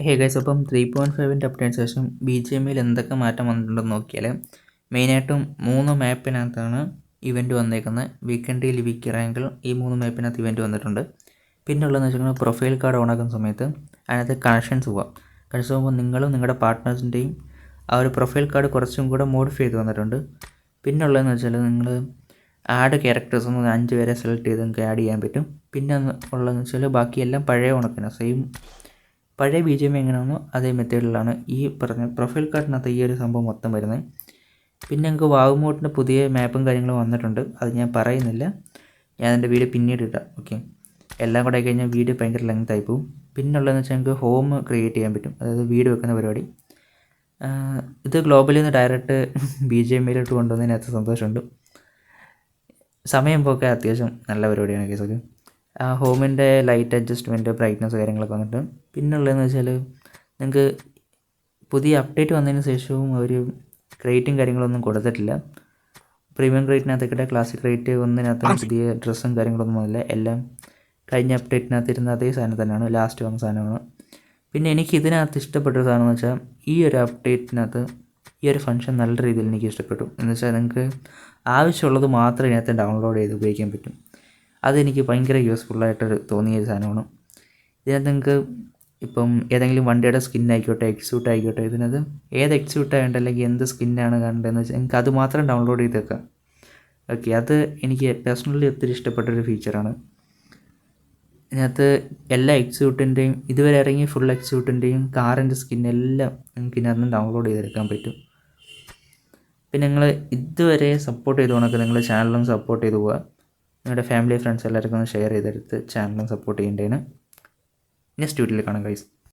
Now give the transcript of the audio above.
Hey guys, അപ്പം 3.5ൻ്റെ അപ്ഡേറ്റിന് ശേഷം BGMയിൽ എന്തൊക്കെ മാറ്റം വന്നിട്ടുണ്ടെന്ന് നോക്കിയാൽ മെയിനായിട്ടും 3 മാപ്പിനകത്താണ് ഇവൻറ്റ് വന്നേക്കുന്നത്. വീക്കെൻഡ്, ലിവിക്ക്, റാങ്കിൾ, ഈ 3 മാപ്പിനകത്ത് ഇവൻറ്റ് വന്നിട്ടുണ്ട്. പിന്നെ ഉള്ളതെന്ന് വെച്ചിട്ടുണ്ടെങ്കിൽ പ്രൊഫൈൽ കാർഡ് ഓണാക്കുന്ന സമയത്ത് അതിനകത്ത് കണക്ഷൻസ് പോകാം. കണക്ഷൻ പോകുമ്പോൾ നിങ്ങളും നിങ്ങളുടെ പാർട്ട്നേഴ്സിൻ്റെയും ആ ഒരു പ്രൊഫൈൽ കാർഡ് കുറച്ചും കൂടെ മോഡിഫൈ ചെയ്ത് വന്നിട്ടുണ്ട്. പിന്നെ ഉള്ളതെന്ന് വെച്ചാൽ നിങ്ങൾ ആഡ് ക്യാരക്ടേഴ്സ് ഒന്ന് 5 പേരെ സെലക്ട് ചെയ്ത് നിങ്ങൾക്ക് ആഡ് ചെയ്യാൻ പറ്റും. പിന്നെ ഉള്ളതെന്ന് വെച്ചാൽ ബാക്കിയെല്ലാം പഴയ കണക്കിന് സെയിം പഴയ BGM എങ്ങനെയാണോ അതേ മെത്തേഡിലാണ് ഈ പറഞ്ഞ പ്രൊഫൈൽ കാർഡിനകത്ത് ഈ ഒരു സംഭവം മൊത്തം വരുന്നത്. പിന്നെ ഞങ്ങൾക്ക് വാവുമോട്ടിൻ്റെ പുതിയ മാപ്പും കാര്യങ്ങളും വന്നിട്ടുണ്ട്. അത് ഞാൻ പറയുന്നില്ല, ഞാൻ എൻ്റെ വീഡിയോ പിന്നീട് ഇടാം. ഓക്കെ, എല്ലാം കൂടെ കഴിഞ്ഞാൽ വീഡിയോ ഭയങ്കര ലെങ്ത് ആയി പോകും. പിന്നുള്ളതെന്ന് വെച്ചാൽ ഞങ്ങൾക്ക് ഹോം ക്രിയേറ്റ് ചെയ്യാൻ പറ്റും, അതായത് വീട് വെക്കുന്ന പരിപാടി. ഇത് ഗ്ലോബലിൽ നിന്ന് ഡയറക്റ്റ് BGMയിലോട്ട് കൊണ്ടുവന്നതിനകത്ത് സന്തോഷമുണ്ട്. സമയം പോക്കാൻ അത്യാവശ്യം നല്ല പരിപാടിയാണ് കേസൊക്കെ. ഹോമിൻ്റെ ലൈറ്റ് അഡ്ജസ്റ്റ്മെൻറ്റ്, ബ്രൈറ്റ്നസ് കാര്യങ്ങളൊക്കെ വന്നിട്ട്. പിന്നുള്ളതെന്ന് വെച്ചാൽ നിങ്ങൾക്ക് പുതിയ അപ്ഡേറ്റ് വന്നതിന് ശേഷവും അവർ ക്രേറ്റും കാര്യങ്ങളൊന്നും കൊടുത്തിട്ടില്ല. പ്രീമിയം ക്രേറ്റിനകത്തേക്കിടെ ക്ലാസിക് ക്രേറ്റ് ഒന്നിനകത്തും പുതിയ ഡ്രസ്സും കാര്യങ്ങളൊന്നും വന്നില്ല. എല്ലാം കഴിഞ്ഞ അപ്ഡേറ്റിനകത്ത് ഇരുന്ന അതേ സാധനം തന്നെയാണ്, ലാസ്റ്റ് വന്ന സാധനമാണ്. പിന്നെ എനിക്ക് ഇതിനകത്ത് ഇഷ്ടപ്പെട്ടൊരു സാധനം എന്ന് വെച്ചാൽ ഈ ഒരു അപ്ഡേറ്റിനകത്ത് ഈ ഒരു ഫംഗ്ഷൻ നല്ല രീതിയിൽ എനിക്ക് ഇഷ്ടപ്പെട്ടു. എന്ന് വെച്ചാൽ നിങ്ങൾക്ക് ആവശ്യമുള്ളത് മാത്രം ഇതിനകത്ത് ഡൗൺലോഡ് ചെയ്ത് ഉപയോഗിക്കാൻ പറ്റും. അതെനിക്ക് ഭയങ്കര യൂസ്ഫുള്ളായിട്ട് തോന്നിയ ഒരു സാധനമാണ്. ഇതിനകത്ത് നിങ്ങൾക്ക് ഇപ്പം ഏതെങ്കിലും വണ്ടിയുടെ സ്കിന്നായിക്കോട്ടെ, എക്സ്യൂട്ട് ആയിക്കോട്ടെ, ഇതിനകത്ത് ഏത് എക്സ്യൂട്ടാണ് വേണ്ടത് അല്ലെങ്കിൽ എന്ത് സ്കിന്നാണ് കണ്ടതെന്ന് വെച്ചാൽ എനിക്ക് അത് മാത്രം ഡൗൺലോഡ് ചെയ്ത് വെക്കാം. ഓക്കെ, അത് എനിക്ക് പേഴ്സണലി ഒത്തിരി ഇഷ്ടപ്പെട്ടൊരു ഫീച്ചറാണ്. ഇതിനകത്ത് എല്ലാ എക്സ്യൂട്ടിൻ്റെയും ഇതുവരെ ഇറങ്ങിയ ഫുൾ എക്സ്യൂട്ടിൻ്റെയും കാറിൻ്റെ സ്കിന്നെല്ലാം നിങ്ങൾക്ക് ഇതിനകത്ത് ഡൗൺലോഡ് ചെയ്തെടുക്കാൻ പറ്റും. പിന്നെ നിങ്ങൾ ഇതുവരെ സപ്പോർട്ട് ചെയ്ത് പോകണമൊക്കെ നിങ്ങൾ ചാനലും സപ്പോർട്ട് ചെയ്ത് പോവുക. നിങ്ങളുടെ ഫാമിലി ഫ്രണ്ട്സ് എല്ലാവർക്കും ഒന്ന് ഷെയർ ചെയ്തെടുത്ത് ചാനലും സപ്പോർട്ട് ചെയ്യേണ്ടതാണ്. നെക്സ്റ്റ് വീഡിയോയിൽ കാണാം ഗൈസ്.